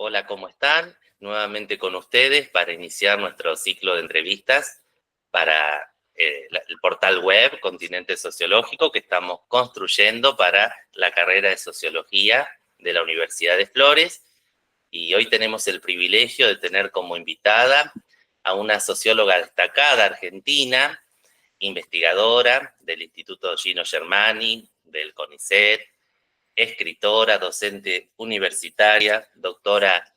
Hola, ¿cómo están? Nuevamente con ustedes para iniciar nuestro ciclo de entrevistas para el portal web Continente Sociológico que estamos construyendo para la carrera de Sociología de la Universidad de Flores. Y hoy tenemos el privilegio de tener como invitada a una socióloga destacada argentina, investigadora del Instituto Gino Germani, del CONICET, escritora, docente universitaria, doctora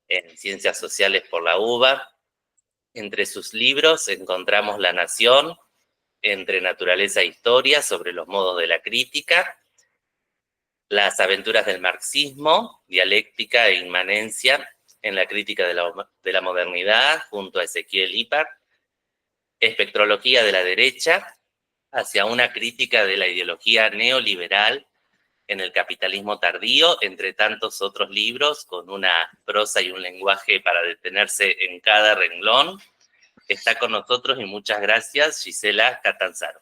en Ciencias Sociales por la UBA. Entre sus libros encontramos La Nación, entre naturaleza e historia, sobre los modos de la crítica, Las aventuras del marxismo, dialéctica e inmanencia en la crítica de la modernidad, junto a Ezequiel Ipar, Espectrología de la derecha, hacia una crítica de la ideología neoliberal en el capitalismo tardío, entre tantos otros libros, con una prosa y un lenguaje para detenerse en cada renglón. Está con nosotros y muchas gracias, Gisela Catanzaro.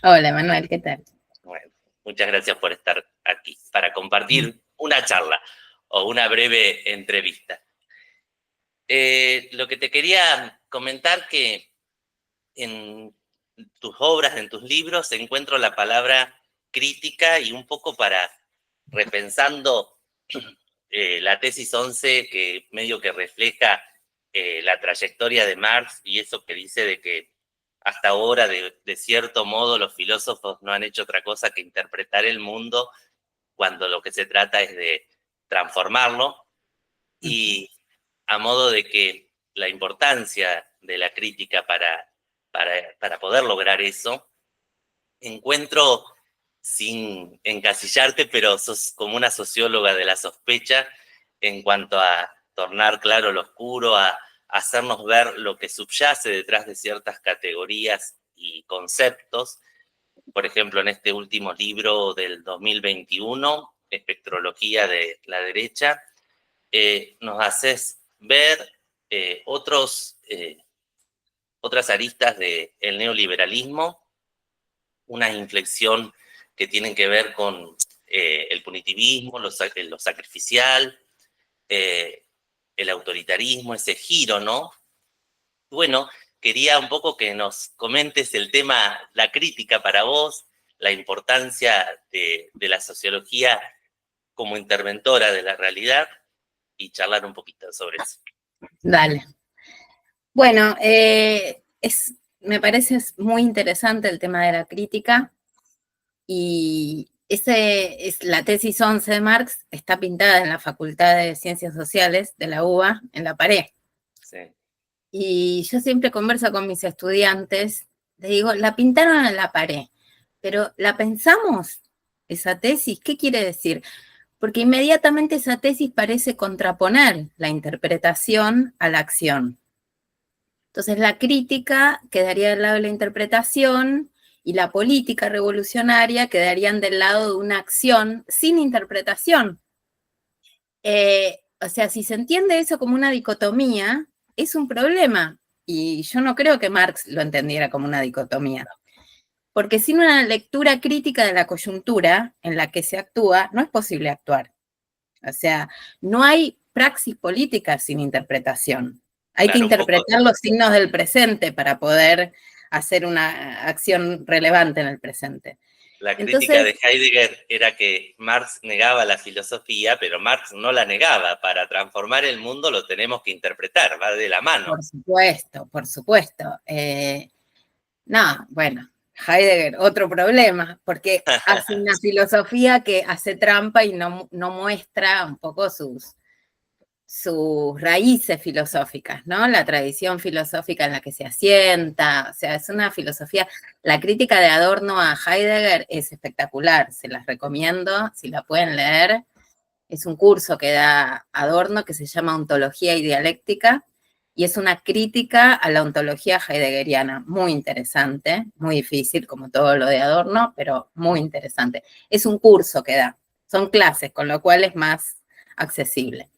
Hola, Manuel, ¿qué tal? Bueno, muchas gracias por estar aquí, para compartir una charla o una breve entrevista. Lo que te quería comentar que en tus obras, en tus libros, encuentro la palabra crítica y un poco para repensando la tesis 11 que medio que refleja la trayectoria de Marx y eso que dice de que hasta ahora, de cierto modo, los filósofos no han hecho otra cosa que interpretar el mundo cuando lo que se trata es de transformarlo, y a modo de que la importancia de la crítica para poder lograr eso, encuentro, sin encasillarte, pero sos como una socióloga de la sospecha en cuanto a tornar claro lo oscuro, a hacernos ver lo que subyace detrás de ciertas categorías y conceptos. Por ejemplo, en este último libro del 2021, Espectrología de la derecha, nos haces ver otras aristas del neoliberalismo, una inflexión que tienen que ver con el punitivismo, lo sacrificial, el autoritarismo, ese giro, ¿no? Bueno, quería un poco que nos comentes el tema, la crítica para vos, la importancia de la sociología como interventora de la realidad y charlar un poquito sobre eso. Dale. Bueno, me parece muy interesante el tema de la crítica y la tesis 11 de Marx está pintada en la Facultad de Ciencias Sociales de la UBA, en la pared. Sí. Y yo siempre converso con mis estudiantes, les digo, la pintaron en la pared, pero ¿la pensamos, esa tesis? ¿Qué quiere decir? Porque inmediatamente esa tesis parece contraponer la interpretación a la acción. Entonces la crítica quedaría del lado de la interpretación y la política revolucionaria quedarían del lado de una acción sin interpretación. O sea, si se entiende eso como una dicotomía, es un problema. Y yo no creo que Marx lo entendiera como una dicotomía. Porque sin una lectura crítica de la coyuntura en la que se actúa, no es posible actuar. O sea, no hay praxis política sin interpretación. Hay que interpretar los signos del presente para poder hacer una acción relevante en el presente. La crítica de Heidegger era que Marx negaba la filosofía, pero Marx no la negaba. Para transformar el mundo lo tenemos que interpretar, va de la mano. Por supuesto, por supuesto. No, bueno, Heidegger, otro problema, porque hace una filosofía que hace trampa y no muestra un poco sus raíces filosóficas, ¿no? La tradición filosófica en la que se asienta, o sea, es una filosofía. La crítica de Adorno a Heidegger es espectacular, se las recomiendo, si la pueden leer. Es un curso que da Adorno que se llama Ontología y Dialéctica, y es una crítica a la ontología heideggeriana, muy interesante, muy difícil, como todo lo de Adorno, pero muy interesante. Es un curso que da, son clases, con lo cual es más accesible.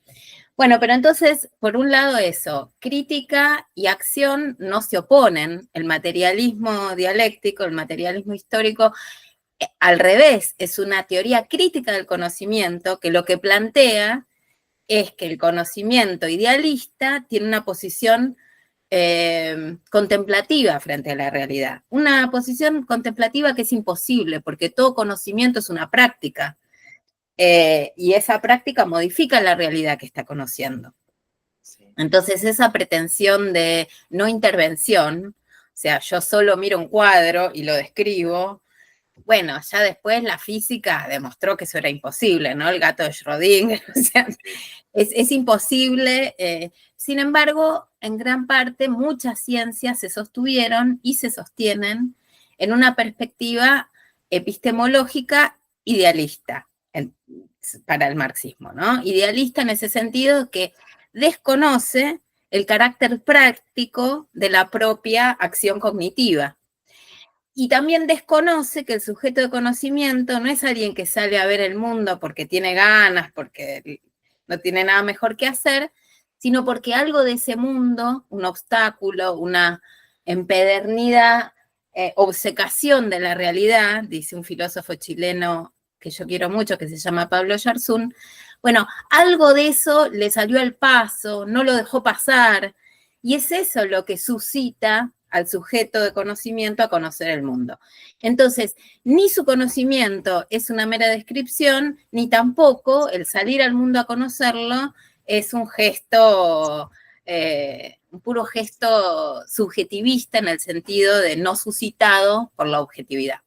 Bueno, pero entonces, por un lado eso, crítica y acción no se oponen. El materialismo dialéctico, el materialismo histórico, al revés, es una teoría crítica del conocimiento que lo que plantea es que el conocimiento idealista tiene una posición contemplativa frente a la realidad. Una posición contemplativa que es imposible, porque todo conocimiento es una práctica, y esa práctica modifica la realidad que está conociendo. Entonces, esa pretensión de no intervención, o sea, yo solo miro un cuadro y lo describo, bueno, ya después la física demostró que eso era imposible, ¿no? El gato de Schrödinger, o sea, es imposible. Sin embargo, en gran parte, muchas ciencias se sostuvieron y se sostienen en una perspectiva epistemológica idealista para el marxismo, ¿no? Idealista en ese sentido que desconoce el carácter práctico de la propia acción cognitiva. Y también desconoce que el sujeto de conocimiento no es alguien que sale a ver el mundo porque tiene ganas, porque no tiene nada mejor que hacer, sino porque algo de ese mundo, un obstáculo, una empedernida obcecación de la realidad, dice un filósofo chileno que yo quiero mucho, que se llama Pablo Yarzún, bueno, algo de eso le salió al paso, no lo dejó pasar, y es eso lo que suscita al sujeto de conocimiento a conocer el mundo. Entonces, ni su conocimiento es una mera descripción, ni tampoco el salir al mundo a conocerlo es un gesto, un puro gesto subjetivista en el sentido de no suscitado por la objetividad.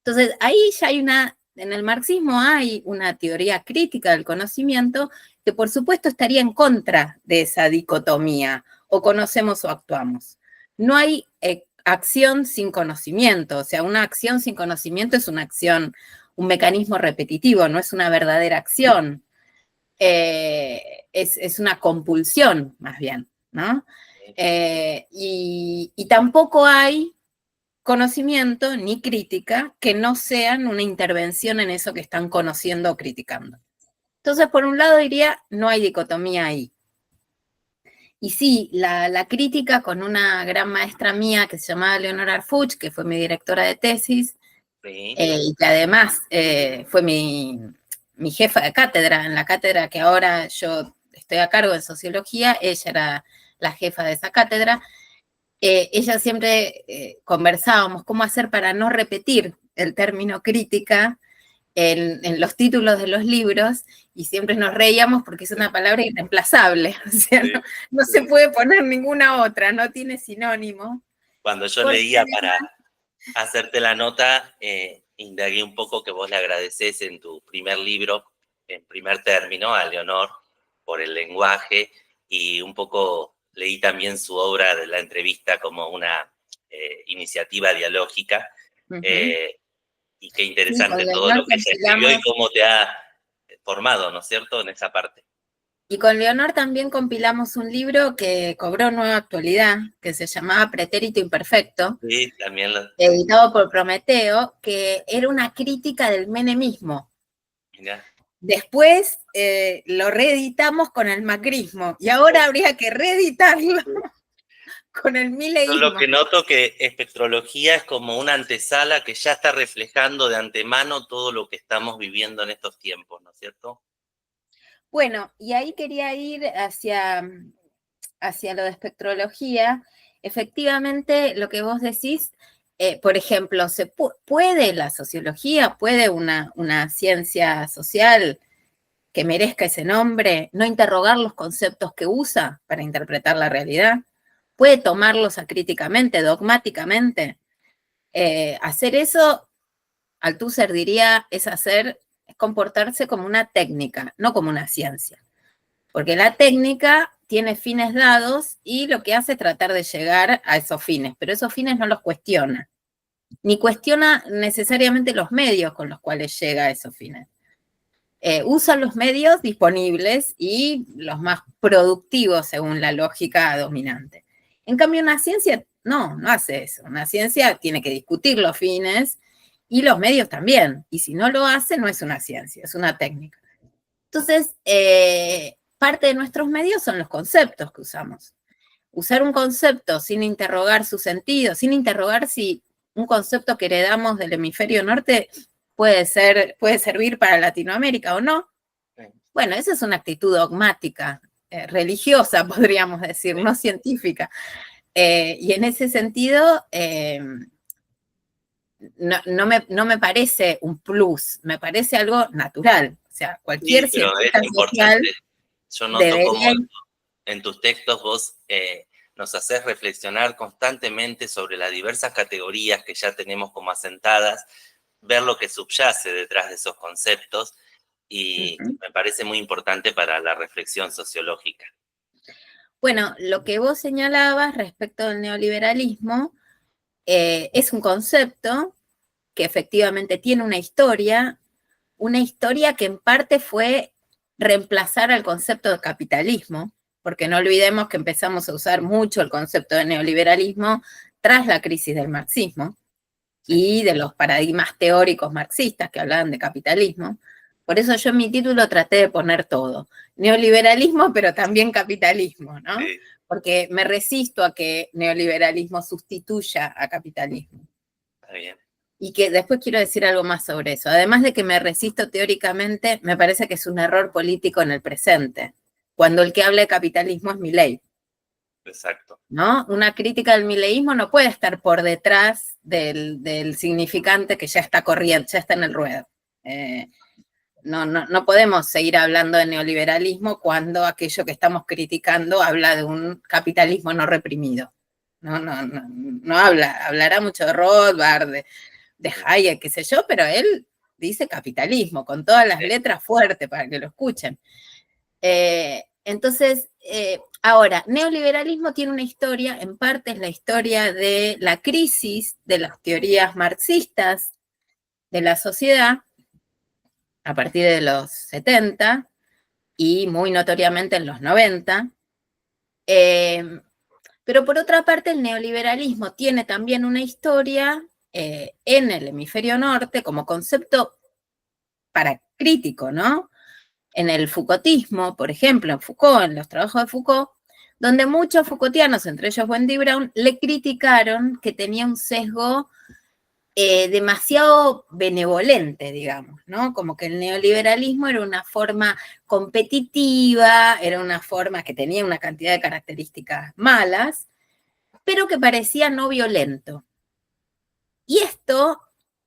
Entonces, ahí ya hay en el marxismo hay una teoría crítica del conocimiento que por supuesto estaría en contra de esa dicotomía, o conocemos o actuamos. No hay acción sin conocimiento, o sea, una acción sin conocimiento es una acción, un mecanismo repetitivo, no es una verdadera acción, es una compulsión más bien, ¿no? Y tampoco hay conocimiento ni crítica que no sean una intervención en eso que están conociendo o criticando. Entonces, por un lado diría, no hay dicotomía ahí. Y sí, la crítica con una gran maestra mía que se llamaba Leonora Arfuch, que fue mi directora de tesis, Sí. y que además fue mi jefa de cátedra, en la cátedra que ahora yo estoy a cargo en sociología, ella era la jefa de esa cátedra. Ella siempre conversábamos cómo hacer para no repetir el término crítica en los títulos de los libros, y siempre nos reíamos porque es una palabra irreemplazable, o sea, no se puede poner ninguna otra, no tiene sinónimo. Cuando yo leía para hacerte la nota, indagué un poco que vos le agradeces en tu primer libro, en primer término, a Leonor por el lenguaje, y un poco leí también su obra de la entrevista como una iniciativa dialógica. Y qué interesante todo lo que ella escribió y cómo te ha formado, ¿no es cierto?, en esa parte. Y con Leonor también compilamos un libro que cobró nueva actualidad, que se llamaba Pretérito Imperfecto, sí, también editado por Prometeo, que era una crítica del menemismo. Mirá. Después lo reeditamos con el macrismo, y ahora habría que reeditarlo con el mileísmo. Yo lo que noto que espectrología es como una antesala que ya está reflejando de antemano todo lo que estamos viviendo en estos tiempos, ¿no es cierto? Bueno, y ahí quería ir hacia lo de espectrología. Efectivamente, lo que vos decís, por ejemplo, ¿puede la sociología, puede una ciencia social que merezca ese nombre, no interrogar los conceptos que usa para interpretar la realidad? ¿Puede tomarlos acríticamente, dogmáticamente? Hacer eso, Althusser diría, es comportarse como una técnica, no como una ciencia. Porque la técnica tiene fines dados y lo que hace es tratar de llegar a esos fines, pero esos fines no los cuestiona, ni cuestiona necesariamente los medios con los cuales llega a esos fines. Usa los medios disponibles y los más productivos según la lógica dominante. En cambio, una ciencia no hace eso. Una ciencia tiene que discutir los fines y los medios también. Y si no lo hace, no es una ciencia, es una técnica. Entonces, parte de nuestros medios son los conceptos que usamos. Usar un concepto sin interrogar su sentido, sin interrogar si un concepto que heredamos del hemisferio norte puede servir para Latinoamérica o no. Bueno, esa es una actitud dogmática, religiosa, podríamos decir, no científica. Y en ese sentido, no me parece un plus, me parece algo natural. O sea, cualquier Sí, pero es cientista social importante. Yo noto cómo debería. en tus textos vos nos haces reflexionar constantemente sobre las diversas categorías que ya tenemos como asentadas, ver lo que subyace detrás de esos conceptos, y me parece muy importante para la reflexión sociológica. Bueno, lo que vos señalabas respecto del neoliberalismo es un concepto que efectivamente tiene una historia que en parte fue reemplazar al concepto de capitalismo, porque no olvidemos que empezamos a usar mucho el concepto de neoliberalismo tras la crisis del marxismo y de los paradigmas teóricos marxistas que hablaban de capitalismo. Por eso yo en mi título traté de poner todo. Neoliberalismo, pero también capitalismo, ¿no? Sí. Porque me resisto a que neoliberalismo sustituya a capitalismo. Está bien. Y que después quiero decir algo más sobre eso. Además de que me resisto teóricamente, me parece que es un error político en el presente, cuando el que habla de capitalismo es Milei. Exacto. ¿No? Una crítica del mileísmo no puede estar por detrás del significante que ya está corriendo, ya está en el ruedo. No podemos seguir hablando de neoliberalismo cuando aquello que estamos criticando habla de un capitalismo no reprimido. No hablará mucho de Rothbard, de Hayek, qué sé yo, pero él dice capitalismo, con todas las letras fuertes para que lo escuchen. Entonces, ahora, neoliberalismo tiene una historia, en parte es la historia de la crisis de las teorías marxistas de la sociedad a partir de los 70 y muy notoriamente en los 90. Pero por otra parte, el neoliberalismo tiene también una historia en el hemisferio norte como concepto crítico, ¿no? En el Foucaultismo, por ejemplo, en Foucault, en los trabajos de Foucault, donde muchos Foucaultianos, entre ellos Wendy Brown, le criticaron que tenía un sesgo demasiado benevolente, digamos, ¿no? Como que el neoliberalismo era una forma competitiva, era una forma que tenía una cantidad de características malas, pero que parecía no violento. Y esto,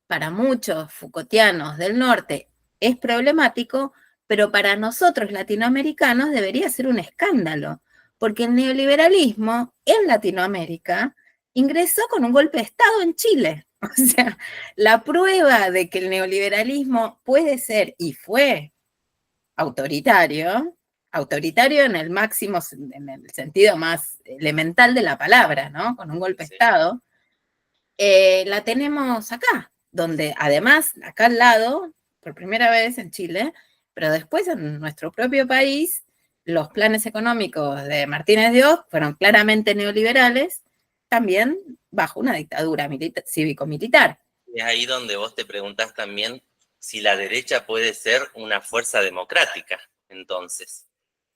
para muchos Foucaultianos del norte, es problemático, pero para nosotros latinoamericanos debería ser un escándalo, porque el neoliberalismo en Latinoamérica ingresó con un golpe de Estado en Chile. O sea, la prueba de que el neoliberalismo puede ser y fue autoritario, autoritario en el máximo, en el sentido más elemental de la palabra, ¿no? Con un golpe de Estado, la tenemos acá, donde además, acá al lado, por primera vez en Chile, pero después en nuestro propio país, los planes económicos de Martínez de Oz fueron claramente neoliberales, también bajo una dictadura cívico-militar. Es ahí donde vos te preguntás también si la derecha puede ser una fuerza democrática, entonces.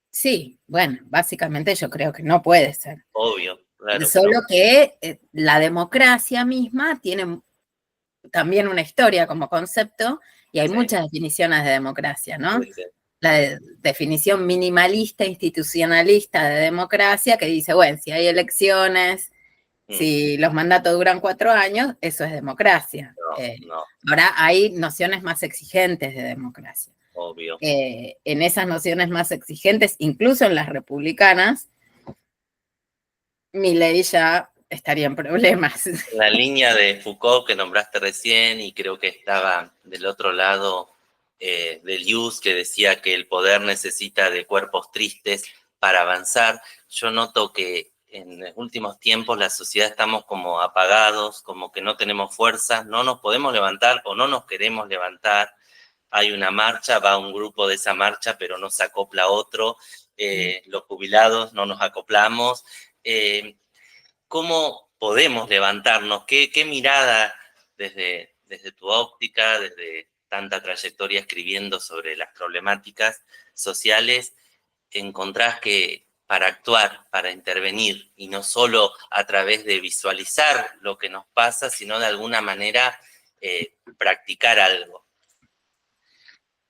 Sí, bueno, básicamente yo creo que no puede ser. Obvio, claro. Solo que la democracia misma tiene también una historia como concepto y hay muchas definiciones de democracia, ¿no? La definición minimalista institucionalista de democracia que dice, bueno, si hay elecciones, si los mandatos duran 4 años, eso es democracia. No. Ahora hay nociones más exigentes de democracia. Obvio. En esas nociones más exigentes, incluso en las republicanas, Milei ya estaría en problemas. La línea de Foucault que nombraste recién, y creo que estaba del otro lado del Hughes, que decía que el poder necesita de cuerpos tristes para avanzar. Yo noto que en los últimos tiempos la sociedad estamos como apagados, como que no tenemos fuerza, no nos podemos levantar o no nos queremos levantar. Hay una marcha, va un grupo de esa marcha, pero no se acopla otro. Los jubilados no nos acoplamos. ¿Cómo podemos levantarnos? ¿Qué mirada desde tu óptica, desde tanta trayectoria escribiendo sobre las problemáticas sociales, encontrás que para actuar, para intervenir, y no solo a través de visualizar lo que nos pasa, sino de alguna manera practicar algo?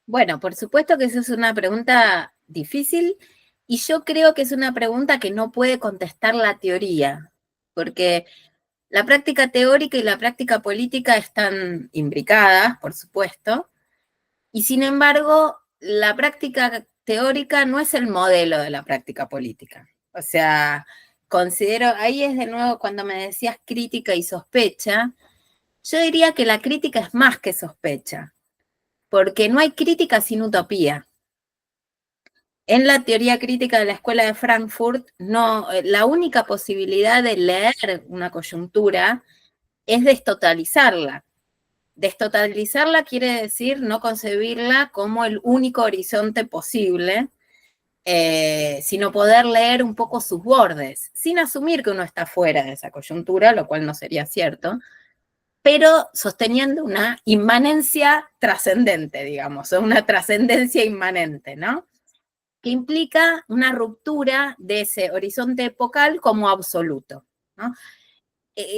Bueno, por supuesto que esa es una pregunta difícil y yo creo que es una pregunta que no puede contestar la teoría, porque la práctica teórica y la práctica política están imbricadas, por supuesto, y sin embargo, la práctica teórica no es el modelo de la práctica política. O sea, considero, ahí es de nuevo cuando me decías crítica y sospecha, yo diría que la crítica es más que sospecha, porque no hay crítica sin utopía. En la teoría crítica de la Escuela de Frankfurt, no, la única posibilidad de leer una coyuntura es destotalizarla. Destotalizarla quiere decir no concebirla como el único horizonte posible, sino poder leer un poco sus bordes, sin asumir que uno está fuera de esa coyuntura, lo cual no sería cierto, pero sosteniendo una inmanencia trascendente, digamos, o una trascendencia inmanente, ¿no? Que implica una ruptura de ese horizonte epocal como absoluto, ¿no?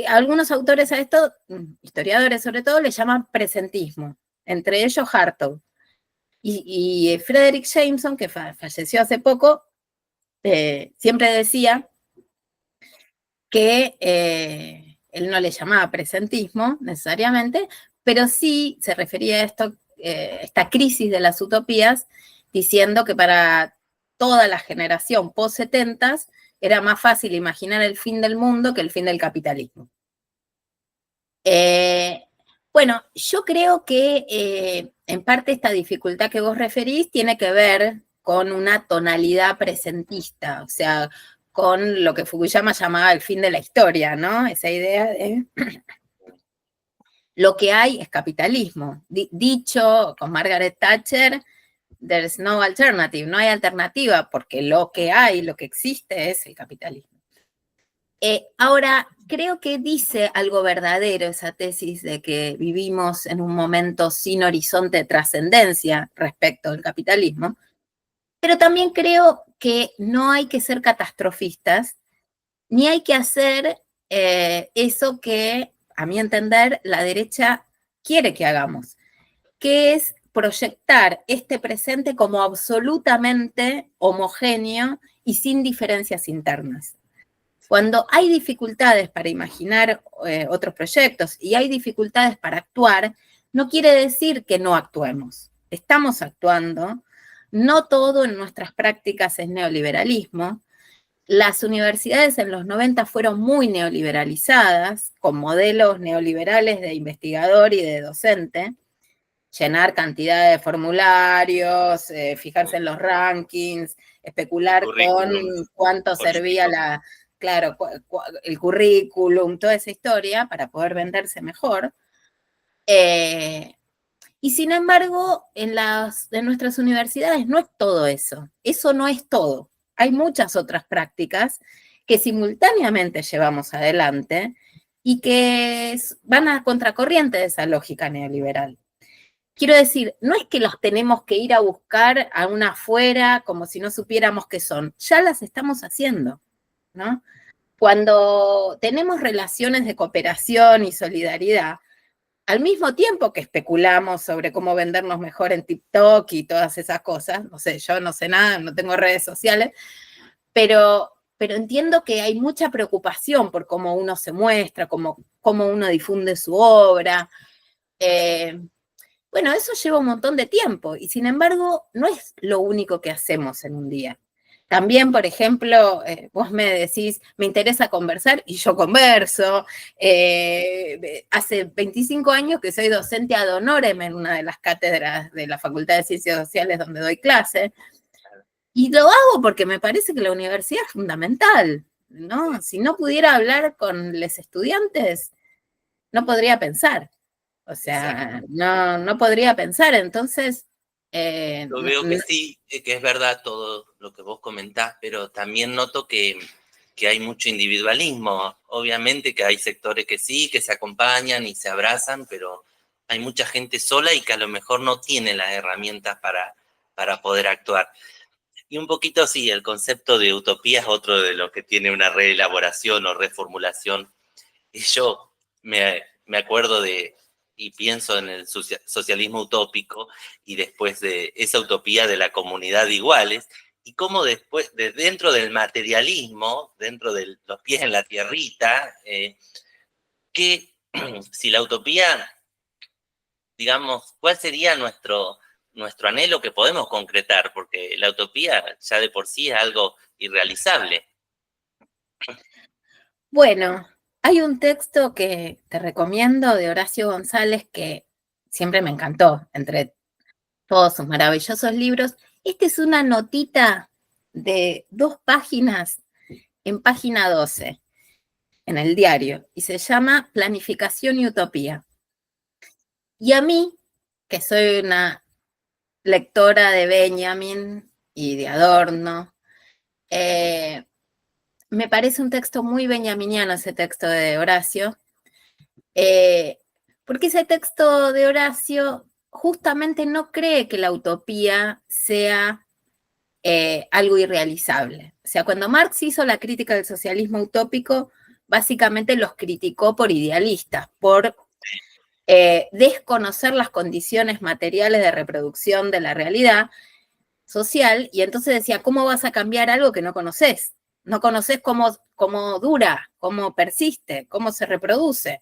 Algunos autores a esto, historiadores sobre todo, le llaman presentismo, entre ellos Hartog. Y Frederick Jameson, que falleció hace poco, siempre decía que él no le llamaba presentismo necesariamente, pero sí se refería a esto, esta crisis de las utopías, diciendo que para toda la generación post-70 era más fácil imaginar el fin del mundo que el fin del capitalismo. Bueno, yo creo que en parte esta dificultad que vos referís tiene que ver con una tonalidad presentista, o sea, con lo que Fukuyama llamaba el fin de la historia, ¿no? Esa idea de lo que hay es capitalismo. Dicho con Margaret Thatcher, there's no alternative, no hay alternativa, porque lo que hay, lo que existe es el capitalismo. Ahora, creo que dice algo verdadero esa tesis de que vivimos en un momento sin horizonte de trascendencia respecto al capitalismo, pero también creo que no hay que ser catastrofistas, ni hay que hacer eso que, a mi entender, la derecha quiere que hagamos, que es proyectar este presente como absolutamente homogéneo y sin diferencias internas. Cuando hay dificultades para imaginar otros proyectos y hay dificultades para actuar, no quiere decir que no actuemos. Estamos actuando. No todo en nuestras prácticas es neoliberalismo. Las universidades en los 90 fueron muy neoliberalizadas, con modelos neoliberales de investigador y de docente. Llenar cantidad de formularios, fijarse en los rankings, especular con cuánto servía la, claro, el currículum, toda esa historia para poder venderse mejor. Y sin embargo, en nuestras universidades no es todo eso. Eso no es todo. Hay muchas otras prácticas que simultáneamente llevamos adelante y que van a contracorriente de esa lógica neoliberal. Quiero decir, no es que los tenemos que ir a buscar a una afuera como si no supiéramos qué son. Ya las estamos haciendo, ¿no? Cuando tenemos relaciones de cooperación y solidaridad, al mismo tiempo que especulamos sobre cómo vendernos mejor en TikTok y todas esas cosas, no sé, yo no sé nada, no tengo redes sociales, pero entiendo que hay mucha preocupación por cómo uno se muestra, cómo uno difunde su obra. Bueno, eso lleva un montón de tiempo y sin embargo no es lo único que hacemos en un día. También, por ejemplo, vos me decís, me interesa conversar y yo converso. Hace 25 años que soy docente ad honorem en una de las cátedras de la Facultad de Ciencias Sociales donde doy clase. Y lo hago porque me parece que la universidad es fundamental, ¿no? Si no pudiera hablar con los estudiantes, no podría pensar. O sea, no podría pensar. Entonces, yo veo que sí, que es verdad todo lo que vos comentás, pero también noto que hay mucho individualismo. Obviamente que hay sectores que sí, que se acompañan y se abrazan, pero hay mucha gente sola y que a lo mejor no tiene las herramientas para poder actuar. Y un poquito sí, el concepto de utopía es otro de los que tiene una reelaboración o reformulación. Y yo me acuerdo de y pienso en el socialismo utópico y después de esa utopía de la comunidad de iguales, y cómo después, dentro del materialismo, dentro de los pies en la tierrita, que si la utopía, digamos, ¿cuál sería nuestro anhelo que podemos concretar? Porque la utopía ya de por sí es algo irrealizable. Bueno, hay un texto que te recomiendo de Horacio González que siempre me encantó, entre todos sus maravillosos libros. Esta es una notita de 2 páginas en página 12, en el diario, y se llama Planificación y Utopía. Y a mí, que soy una lectora de Benjamin y de Adorno, me parece un texto muy benjaminiano ese texto de Horacio, porque ese texto de Horacio justamente no cree que la utopía sea algo irrealizable. O sea, cuando Marx hizo la crítica del socialismo utópico, básicamente los criticó por idealistas, por desconocer las condiciones materiales de reproducción de la realidad social, y entonces decía, ¿cómo vas a cambiar algo que no conoces? No conoces cómo dura, cómo persiste, cómo se reproduce.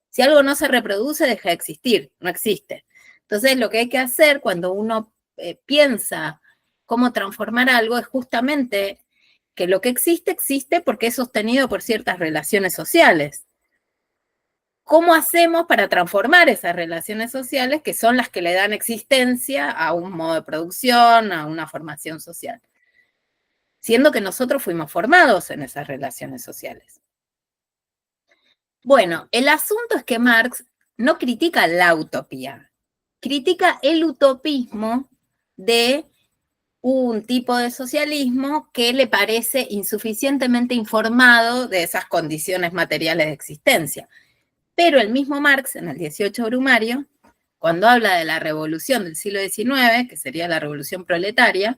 Si algo no se reproduce, deja de existir, no existe. Entonces, lo que hay que hacer cuando uno piensa cómo transformar algo es justamente que lo que existe, existe porque es sostenido por ciertas relaciones sociales. ¿Cómo hacemos para transformar esas relaciones sociales que son las que le dan existencia a un modo de producción, a una formación social? Siendo que nosotros fuimos formados en esas relaciones sociales. Bueno, el asunto es que Marx no critica la utopía, critica el utopismo de un tipo de socialismo que le parece insuficientemente informado de esas condiciones materiales de existencia. Pero el mismo Marx, en el 18 Brumario, cuando habla de la revolución del siglo XIX, que sería la revolución proletaria,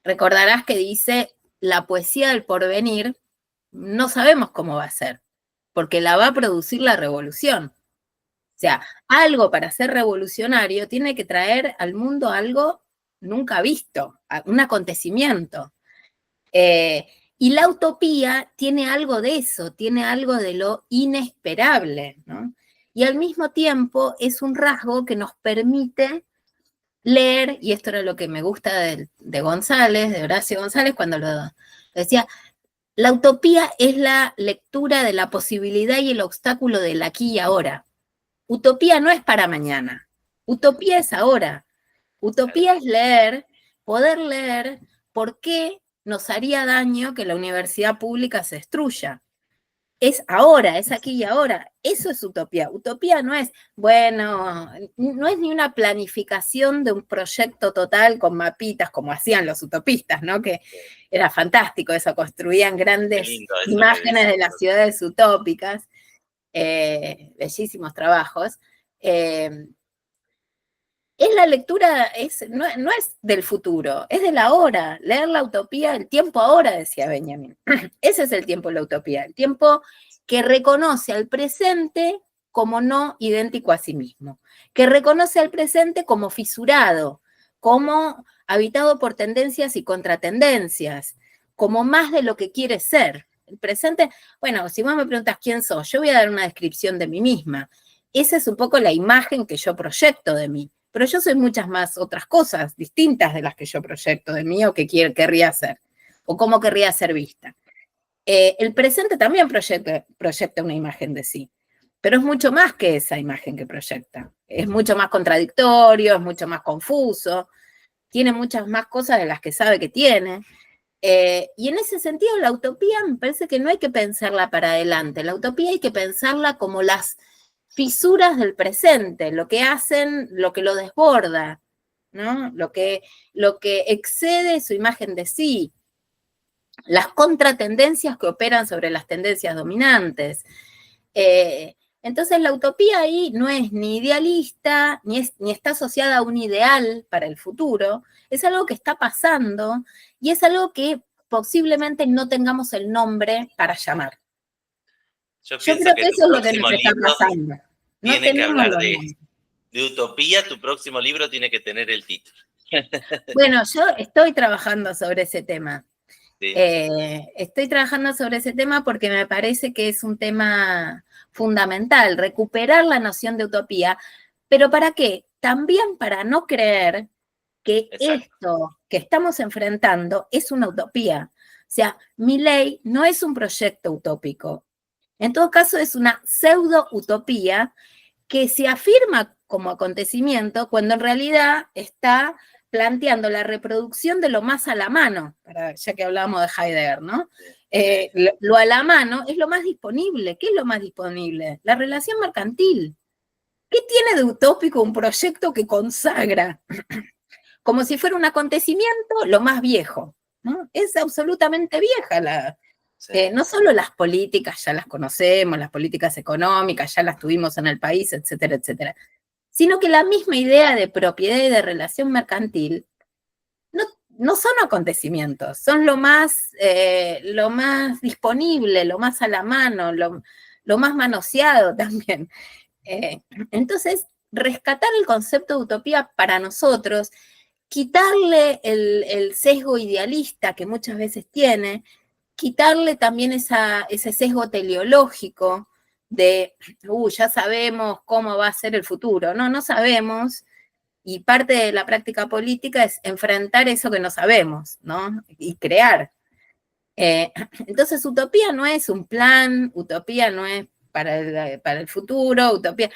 recordarás que dice, la poesía del porvenir no sabemos cómo va a ser, porque la va a producir la revolución. O sea, algo para ser revolucionario tiene que traer al mundo algo nunca visto, un acontecimiento. Y la utopía tiene algo de eso, tiene algo de lo inesperable, ¿no? Y al mismo tiempo es un rasgo que nos permite leer, y esto era lo que me gusta de González, de Horacio González, cuando lo decía, la utopía es la lectura de la posibilidad y el obstáculo del aquí y ahora. Utopía no es para mañana, utopía es ahora. Utopía es leer, poder leer por qué nos haría daño que la universidad pública se destruya. Es ahora, es aquí y ahora. Eso es utopía. Utopía no es, bueno, no es ni una planificación de un proyecto total con mapitas como hacían los utopistas, ¿no? Que era fantástico eso, construían grandes imágenes de las ciudades utópicas, bellísimos trabajos. Es la lectura, no es del futuro, es de la hora. Leer la utopía, el tiempo ahora, decía Benjamin. Ese es el tiempo de la utopía, el tiempo que reconoce al presente como no idéntico a sí mismo, que reconoce al presente como fisurado, como habitado por tendencias y contratendencias, como más de lo que quiere ser. El presente, bueno, si vos me preguntas quién sos, yo voy a dar una descripción de mí misma. Esa es un poco la imagen que yo proyecto de mí. Pero yo soy muchas más otras cosas distintas de las que yo proyecto de mí o que querría ser, o cómo querría ser vista. El presente también proyecta una imagen de sí, pero es mucho más que esa imagen que proyecta. Es mucho más contradictorio, es mucho más confuso, tiene muchas más cosas de las que sabe que tiene. Y en ese sentido, la utopía me parece que no hay que pensarla para adelante. La utopía hay que pensarla como las fisuras del presente, lo que hacen, lo que lo desborda, ¿no? Lo que excede su imagen de sí, las contratendencias que operan sobre las tendencias dominantes. Entonces la utopía ahí no es ni idealista, ni está asociada a un ideal para el futuro, es algo que está pasando y es algo que posiblemente no tengamos el nombre para llamar. Yo creo que eso es lo que nos está pasando. No tiene que tenemos hablar los de nombres. utopía, tu próximo libro tiene que tener el título. Bueno, yo estoy trabajando sobre ese tema. Sí. Estoy trabajando sobre ese tema porque me parece que es un tema fundamental, recuperar la noción de utopía. ¿Pero para qué? También para no creer que Exacto. esto que estamos enfrentando es una utopía. O sea, mi ley no es un proyecto utópico. En todo caso, es una pseudo-utopía que se afirma como acontecimiento cuando en realidad está planteando la reproducción de lo más a la mano, ya que hablábamos de Heidegger, ¿no? Lo a la mano es lo más disponible. ¿Qué es lo más disponible? La relación mercantil. ¿Qué tiene de utópico un proyecto que consagra, como si fuera un acontecimiento, lo más viejo? ¿No? Es absolutamente vieja no solo las políticas, ya las conocemos, las políticas económicas, ya las tuvimos en el país, etcétera, etcétera, sino que la misma idea de propiedad y de relación mercantil no son acontecimientos, son lo más disponible, lo más a la mano, lo más manoseado también. Entonces, rescatar el concepto de utopía para nosotros, quitarle el sesgo idealista que muchas veces tiene, quitarle también ese sesgo teleológico de, ya sabemos cómo va a ser el futuro. No sabemos, y parte de la práctica política es enfrentar eso que no sabemos, ¿no? Y crear. Entonces, utopía no es un plan, utopía no es para el futuro, utopía.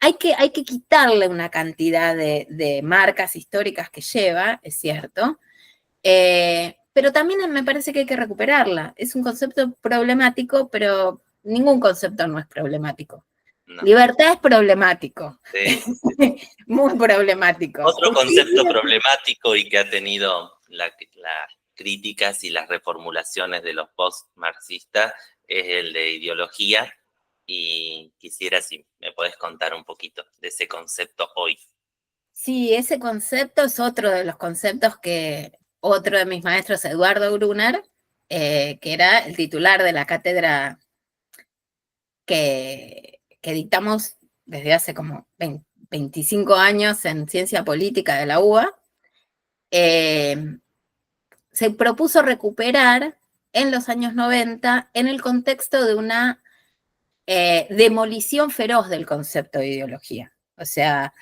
Hay que quitarle una cantidad de marcas históricas que lleva, es cierto, pero también me parece que hay que recuperarla. Es un concepto problemático, pero ningún concepto no es problemático. No. Libertad es problemático. Sí. Muy problemático. Otro concepto problemático y que ha tenido las críticas y las reformulaciones de los post-marxistas es el de ideología, y quisiera si me podés contar un poquito de ese concepto hoy. Sí, ese concepto es otro de los conceptos que otro de mis maestros, Eduardo Gruner, que era el titular de la cátedra que dictamos desde hace como 25 años en Ciencia Política de la UBA, se propuso recuperar en los años 90 en el contexto de una demolición feroz del concepto de ideología. O sea,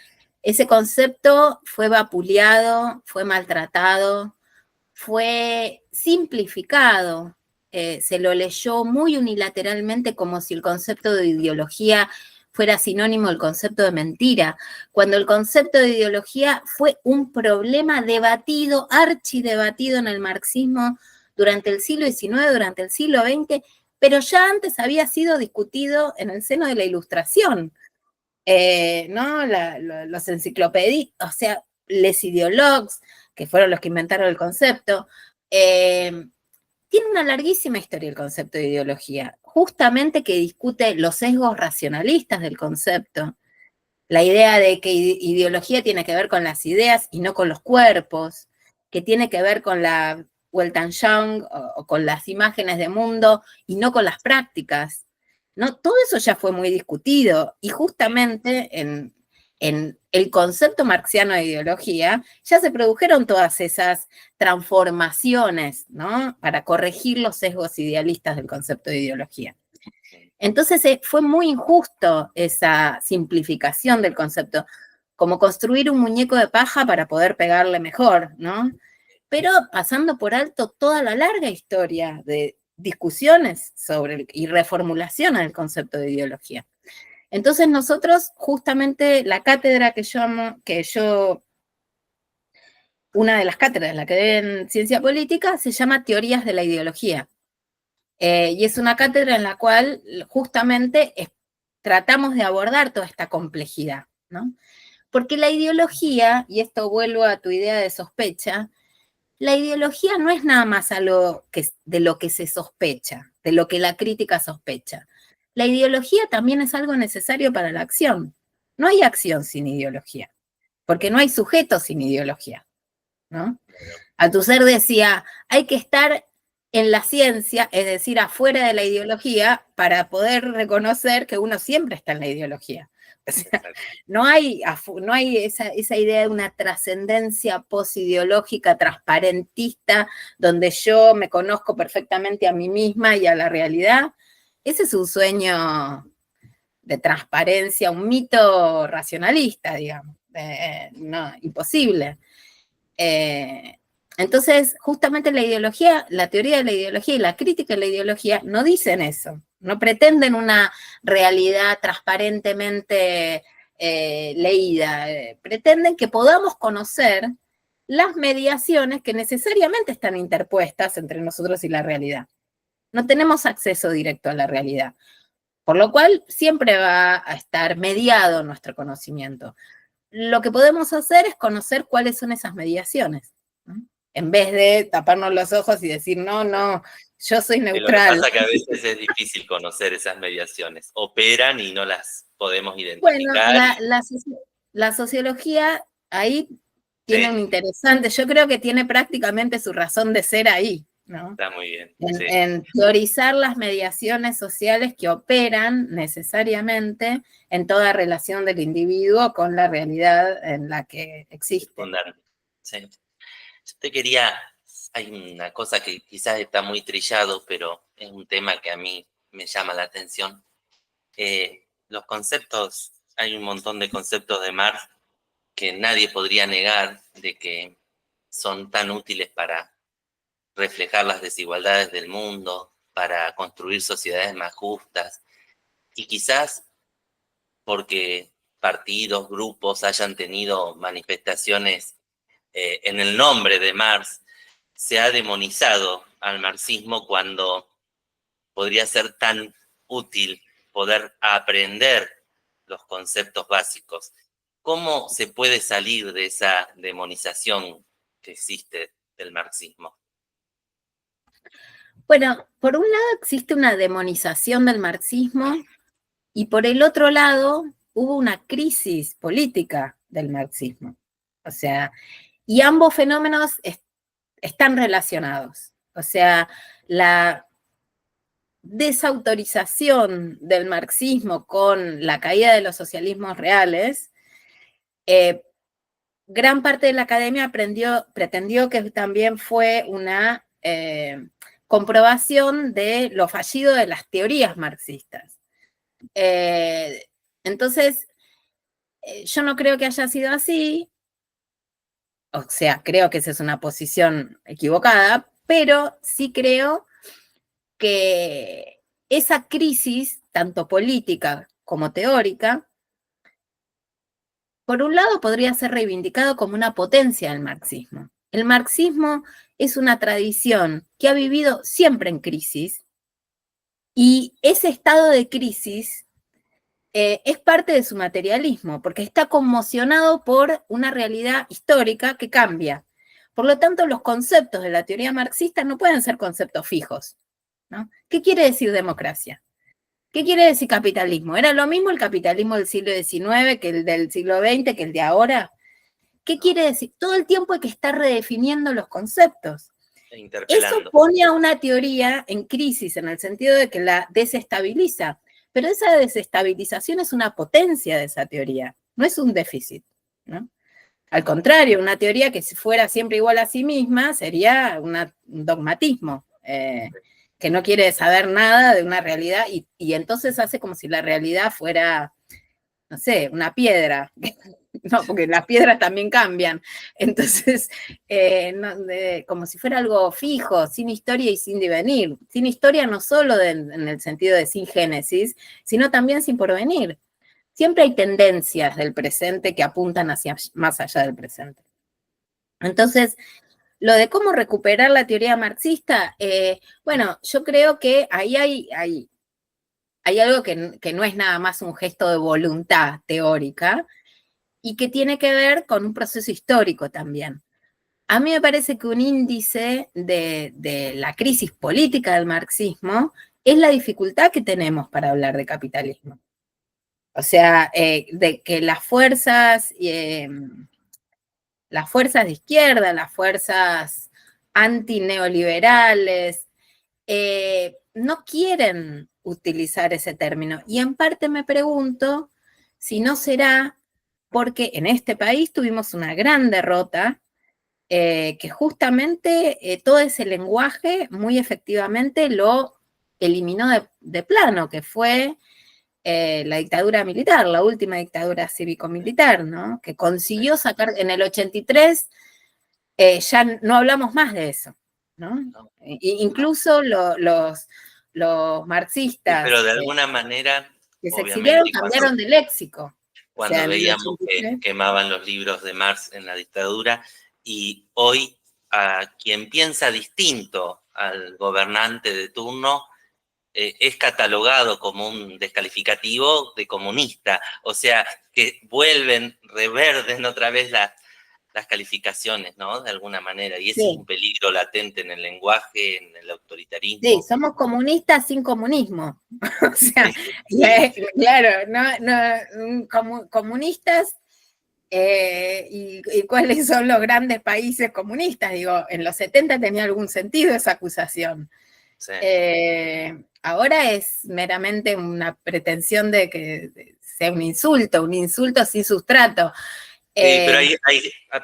ese concepto fue vapuleado, fue maltratado, fue simplificado, se lo leyó muy unilateralmente como si el concepto de ideología fuera sinónimo del concepto de mentira, cuando el concepto de ideología fue un problema debatido, archidebatido en el marxismo durante el siglo XIX, durante el siglo XX, pero ya antes había sido discutido en el seno de la Ilustración, ¿no? Los enciclopedistas, o sea, les ideólogos, que fueron los que inventaron el concepto, tiene una larguísima historia el concepto de ideología, justamente que discute los sesgos racionalistas del concepto, la idea de que ideología tiene que ver con las ideas y no con los cuerpos, que tiene que ver con la Weltanschauung o con las imágenes de mundo y no con las prácticas. ¿No? Todo eso ya fue muy discutido y justamente en el concepto marxiano de ideología ya se produjeron todas esas transformaciones, ¿no? Para corregir los sesgos idealistas del concepto de ideología. Entonces fue muy injusto esa simplificación del concepto, como construir un muñeco de paja para poder pegarle mejor, ¿no? Pero pasando por alto toda la larga historia de discusiones sobre y reformulaciones del concepto de ideología. Entonces nosotros, justamente la cátedra una de las cátedras, la que doy en Ciencia Política, se llama Teorías de la Ideología. Y es una cátedra en la cual justamente tratamos de abordar toda esta complejidad, ¿no? Porque la ideología, y esto vuelvo a tu idea de sospecha, la ideología no es nada más algo de lo que se sospecha, de lo que la crítica sospecha. La ideología también es algo necesario para la acción. No hay acción sin ideología, porque no hay sujeto sin ideología, ¿no? Althusser decía, hay que estar en la ciencia, es decir, afuera de la ideología, para poder reconocer que uno siempre está en la ideología. O sea, no hay esa idea de una trascendencia posideológica transparentista donde yo me conozco perfectamente a mí misma y a la realidad. Ese es un sueño de transparencia, un mito racionalista, digamos. No, imposible. Entonces, justamente la teoría de la ideología y la crítica de la ideología no dicen eso, no pretenden una realidad transparentemente leída, pretenden que podamos conocer las mediaciones que necesariamente están interpuestas entre nosotros y la realidad. No tenemos acceso directo a la realidad, por lo cual siempre va a estar mediado nuestro conocimiento. Lo que podemos hacer es conocer cuáles son esas mediaciones, ¿no? En vez de taparnos los ojos y decir, no, yo soy neutral. Lo que pasa es que a veces es difícil conocer esas mediaciones. Operan y no las podemos identificar. Bueno, la sociología ahí tiene un interesante, yo creo que tiene prácticamente su razón de ser ahí, ¿no? Está muy bien. En teorizar las mediaciones sociales que operan necesariamente en toda relación del individuo con la realidad en la que existe. Sí. Yo te quería, hay una cosa que quizás está muy trillado, pero es un tema que a mí me llama la atención. Los conceptos, hay un montón de conceptos de Marx que nadie podría negar de que son tan útiles para reflejar las desigualdades del mundo, para construir sociedades más justas, y quizás porque partidos, grupos hayan tenido manifestaciones en el nombre de Marx, se ha demonizado al marxismo cuando podría ser tan útil poder aprender los conceptos básicos. ¿Cómo se puede salir de esa demonización que existe del marxismo? Bueno, por un lado existe una demonización del marxismo y por el otro lado hubo una crisis política del marxismo. O sea, y ambos fenómenos están relacionados. O sea, la desautorización del marxismo con la caída de los socialismos reales, gran parte de la academia pretendió que también fue una comprobación de lo fallido de las teorías marxistas. Entonces, yo no creo que haya sido así, o sea, creo que esa es una posición equivocada, pero sí creo que esa crisis, tanto política como teórica, por un lado podría ser reivindicado como una potencia del marxismo. El marxismo es una tradición que ha vivido siempre en crisis y ese estado de crisis es parte de su materialismo, porque está conmocionado por una realidad histórica que cambia. Por lo tanto, los conceptos de la teoría marxista no pueden ser conceptos fijos, ¿no? ¿Qué quiere decir democracia? ¿Qué quiere decir capitalismo? ¿Era lo mismo el capitalismo del siglo XIX que el del siglo XX, que el de ahora? ¿Qué quiere decir? Todo el tiempo hay que estar redefiniendo los conceptos. Eso pone a una teoría en crisis, en el sentido de que la desestabiliza. Pero esa desestabilización es una potencia de esa teoría, no es un déficit, ¿no? Al contrario, una teoría que si fuera siempre igual a sí misma sería un dogmatismo, que no quiere saber nada de una realidad y entonces hace como si la realidad fuera, no sé, una piedra. No, porque las piedras también cambian. Entonces, como si fuera algo fijo, sin historia y sin devenir. Sin historia no solo en el sentido de sin génesis, sino también sin porvenir. Siempre hay tendencias del presente que apuntan hacia más allá del presente. Entonces, lo de cómo recuperar la teoría marxista, bueno, yo creo que ahí hay algo que no es nada más un gesto de voluntad teórica, y que tiene que ver con un proceso histórico también. A mí me parece que un índice de la crisis política del marxismo es la dificultad que tenemos para hablar de capitalismo. O sea, de que las fuerzas de izquierda, las fuerzas antineoliberales, no quieren utilizar ese término. Y en parte me pregunto si no será porque en este país tuvimos una gran derrota, que justamente todo ese lenguaje muy efectivamente lo eliminó de plano, que fue la dictadura militar, la última dictadura cívico-militar, ¿no? Que consiguió sacar en el 83, ya no hablamos más de eso, ¿no? Incluso los Sí, pero marxistas de alguna manera, que se exiliaron obviamente, cambiaron de léxico. O sea, cuando en el veíamos que 83. quemaban los libros de Marx en la dictadura, y hoy a quien piensa distinto al gobernante de turno es catalogado como un descalificativo de comunista, o sea, que vuelven, reverden otra vez las calificaciones, ¿no? De alguna manera, y ese es Sí. un peligro latente en el lenguaje, en el autoritarismo. Sí, somos comunistas sin comunismo. O sea, Sí. claro, comunistas, y cuáles son los grandes países comunistas. Digo, en los 70 tenía algún sentido esa acusación. Sí. Ahora es meramente una pretensión de que sea un insulto sin sustrato. Sí, pero hay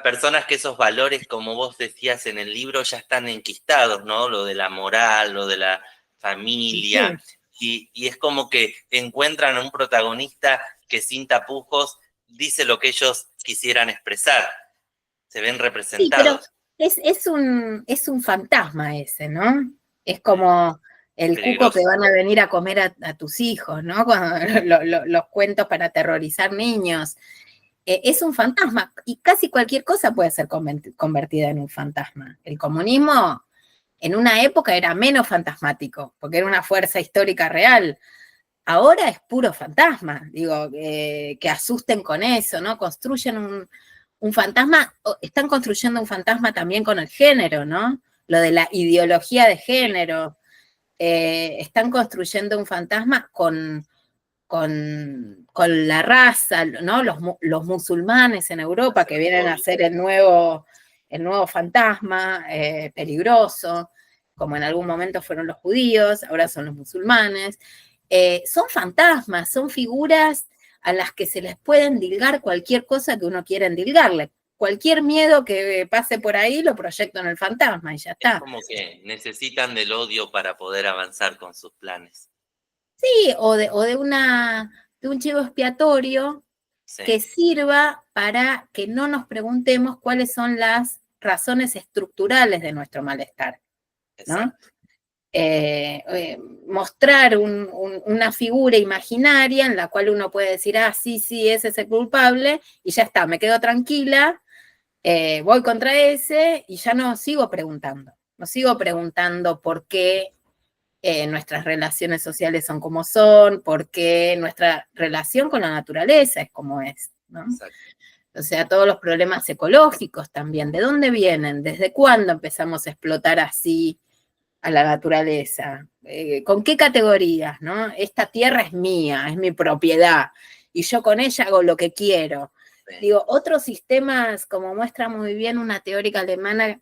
personas que esos valores, como vos decías en el libro, ya están enquistados, ¿no? Lo de la moral, lo de la familia, y es como que encuentran a un protagonista que sin tapujos dice lo que ellos quisieran expresar, se ven Sí, pero representados. es un fantasma ese, ¿no? Es como el cuco que Peligroso. van a venir a comer a tus hijos, ¿no? Cuando, los cuentos para aterrorizar niños. Es un fantasma, y casi cualquier cosa puede ser convertida en un fantasma. El comunismo en una época era menos fantasmático, porque era una fuerza histórica real. Ahora es puro fantasma, digo, que asusten con eso, ¿no? Construyen un fantasma, están construyendo un fantasma también con el género, ¿no? Lo de la ideología de género. Están construyendo un fantasma con la raza, ¿no? Los musulmanes en Europa que vienen a ser el nuevo fantasma peligroso, como en algún momento fueron los judíos, ahora son los musulmanes. Son fantasmas, son figuras a las que se les puede endilgar cualquier cosa que uno quiera endilgarle. Cualquier miedo que pase por ahí lo proyecto en el fantasma y ya Es está. como que necesitan del odio para poder avanzar con sus planes. Sí, o de un chivo expiatorio Sí, que sirva para que no nos preguntemos cuáles son las razones estructurales de nuestro malestar, ¿no? exacto. Mostrar una figura imaginaria en la cual uno puede decir, sí, ese es el culpable, y ya está, me quedo tranquila, voy contra ese, y ya no sigo preguntando por qué nuestras relaciones sociales son como son, por qué nuestra relación con la naturaleza es como es, ¿no? Exacto. O sea, todos los problemas ecológicos también, ¿de dónde vienen? ¿Desde cuándo empezamos a explotar así a la naturaleza? ¿Con qué categorías, no? Esta tierra es mía, es mi propiedad, y yo con ella hago lo que quiero. Sí. Digo, otros sistemas, como muestra muy bien una teórica alemana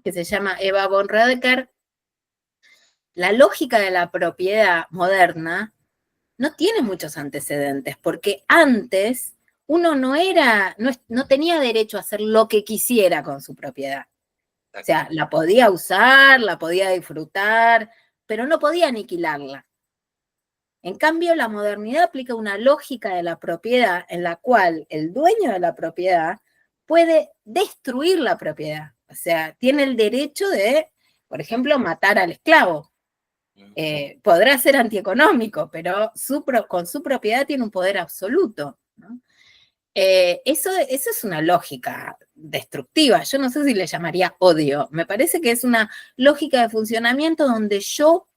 que se llama Eva von Rödecker, la lógica de la propiedad moderna no tiene muchos antecedentes, porque antes uno no tenía derecho a hacer lo que quisiera con su propiedad. O sea, la podía usar, la podía disfrutar, pero no podía aniquilarla. En cambio, la modernidad aplica una lógica de la propiedad en la cual el dueño de la propiedad puede destruir la propiedad. O sea, tiene el derecho de, por ejemplo, matar al esclavo. Podrá ser antieconómico, pero con su propiedad tiene un poder absoluto, ¿no? Eso es una lógica destructiva. Yo no sé si le llamaría odio. Me parece que es una lógica de funcionamiento donde yo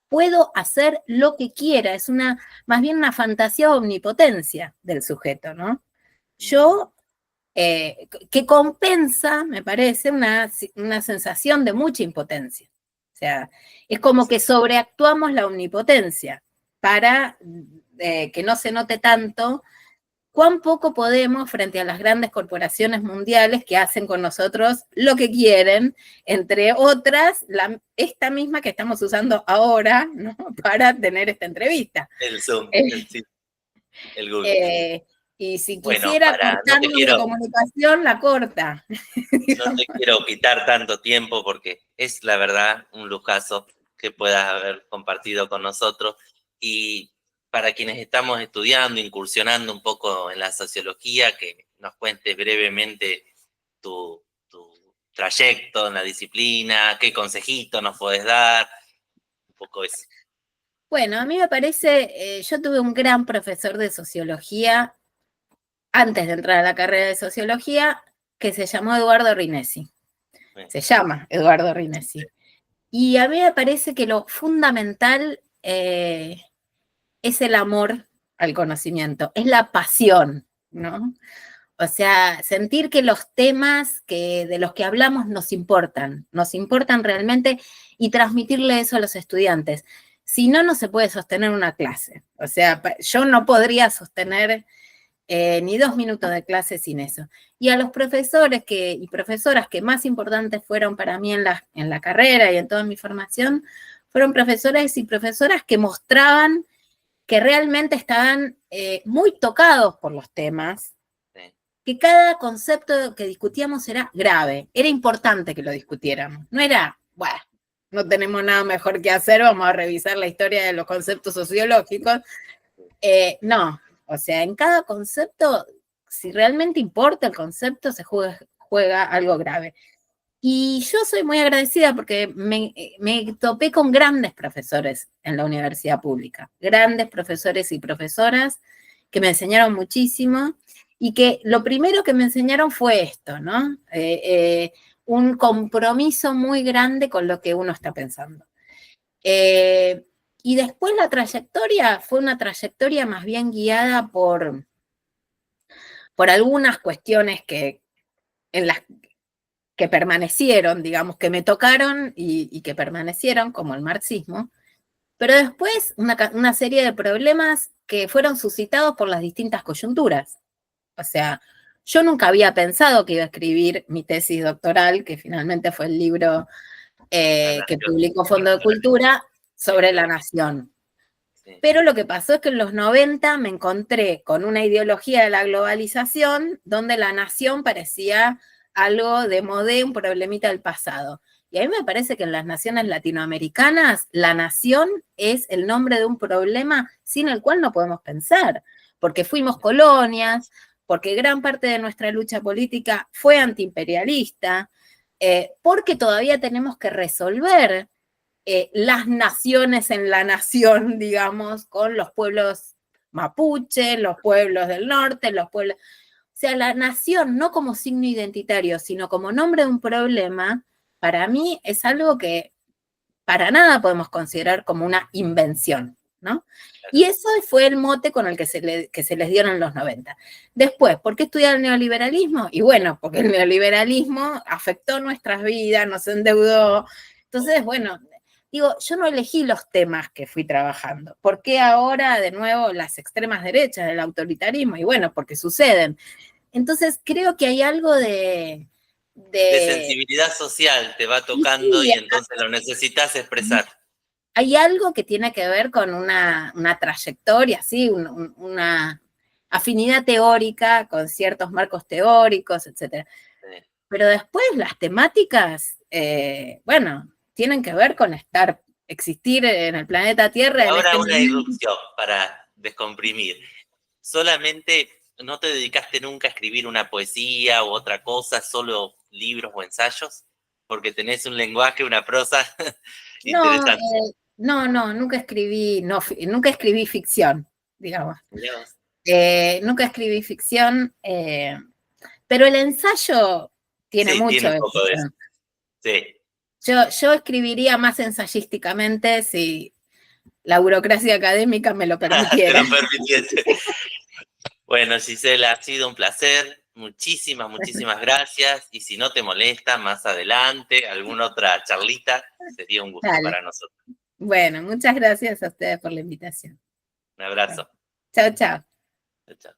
puedo hacer lo que quiera. Es más bien una fantasía de omnipotencia del sujeto, ¿no? Yo, que compensa, me parece, una sensación de mucha impotencia. O sea, es como que sobreactuamos la omnipotencia para que no se note tanto cuán poco podemos frente a las grandes corporaciones mundiales que hacen con nosotros lo que quieren, entre otras, esta misma que estamos usando ahora, ¿no? Para tener esta entrevista. El Zoom, el Google. Y si Bueno, quisiera no te cortarnos la quiero, comunicación, la corta. no te quiero quitar tanto tiempo porque es la verdad un lujazo que puedas haber compartido con nosotros. Y para quienes estamos estudiando, incursionando un poco en la sociología, que nos cuentes brevemente tu trayecto en la disciplina, qué consejito nos podés dar, un poco eso. Bueno, a mí me parece, yo tuve un gran profesor de sociología antes de entrar a la carrera de sociología que se llamó Eduardo Rinesi. Se llama Eduardo Rinesi. Y a mí me parece que lo fundamental es el amor al conocimiento, es la pasión, ¿no? O sea, sentir que los temas de los que hablamos nos importan realmente y transmitirle eso a los estudiantes. Si no, no se puede sostener una clase. O sea, yo no podría sostener ni 2 minutos de clase sin eso. Y a los profesores y profesoras que más importantes fueron para mí en la carrera y en toda mi formación, fueron profesores y profesoras que mostraban que realmente estaban muy tocados por los temas, Sí. que cada concepto que discutíamos era grave, era importante que lo discutiéramos, no era, bueno, no tenemos nada mejor que hacer, vamos a revisar la historia de los conceptos sociológicos, no, o sea, en cada concepto, si realmente importa el concepto, se juega algo grave. Y yo soy muy agradecida porque me topé con grandes profesores en la universidad pública, grandes profesores y profesoras que me enseñaron muchísimo y que lo primero que me enseñaron fue esto, ¿no? Un compromiso muy grande con lo que uno está pensando. Y después la trayectoria fue una trayectoria más bien guiada por algunas cuestiones en las que permanecieron, digamos, que me tocaron y que permanecieron, como el marxismo, pero después una serie de problemas que fueron suscitados por las distintas coyunturas. O sea, yo nunca había pensado que iba a escribir mi tesis doctoral, que finalmente fue el libro que publicó Fondo de Cultura, sobre la nación. Pero lo que pasó es que en los 90 me encontré con una ideología de la globalización donde la nación parecía algo de modé, un problemita del pasado. Y a mí me parece que en las naciones latinoamericanas la nación es el nombre de un problema sin el cual no podemos pensar, porque fuimos colonias, porque gran parte de nuestra lucha política fue antiimperialista, porque todavía tenemos que resolver las naciones en la nación, digamos, con los pueblos mapuche, los pueblos del norte, los pueblos... O sea, la nación no como signo identitario, sino como nombre de un problema, para mí es algo que para nada podemos considerar como una invención, ¿no? Y eso fue el mote con el que se les dieron en los 90. Después, ¿por qué estudiar el neoliberalismo? Y bueno, porque el neoliberalismo afectó nuestras vidas, nos endeudó. Entonces, bueno, digo, yo no elegí los temas que fui trabajando. ¿Por qué ahora, de nuevo, las extremas derechas, el autoritarismo? Y bueno, porque suceden. Entonces, creo que hay algo de sensibilidad social te va tocando sí, y entonces lo necesitas expresar. hay algo que tiene que ver con una trayectoria, ¿sí? Una afinidad teórica con ciertos marcos teóricos, etc. Sí. Pero después las temáticas, bueno, tienen que ver con existir en el planeta Tierra. Y ahora en una irrupción para descomprimir. ¿Solamente no te dedicaste nunca a escribir una poesía u otra cosa, solo libros o ensayos? Porque tenés un lenguaje, una prosa interesante. No, nunca escribí ficción, digamos. Nunca escribí ficción, pero el ensayo tiene mucho tiene un poco de eso. Sí. Yo escribiría más ensayísticamente si la burocracia académica me lo permitiera. Te lo permitiese. Bueno, Gisela, ha sido un placer. Muchísimas gracias. Y si no te molesta, más adelante, alguna otra charlita, sería un gusto para nosotros. Bueno, muchas gracias a ustedes por la invitación. Un abrazo. Chao, chao. Chao.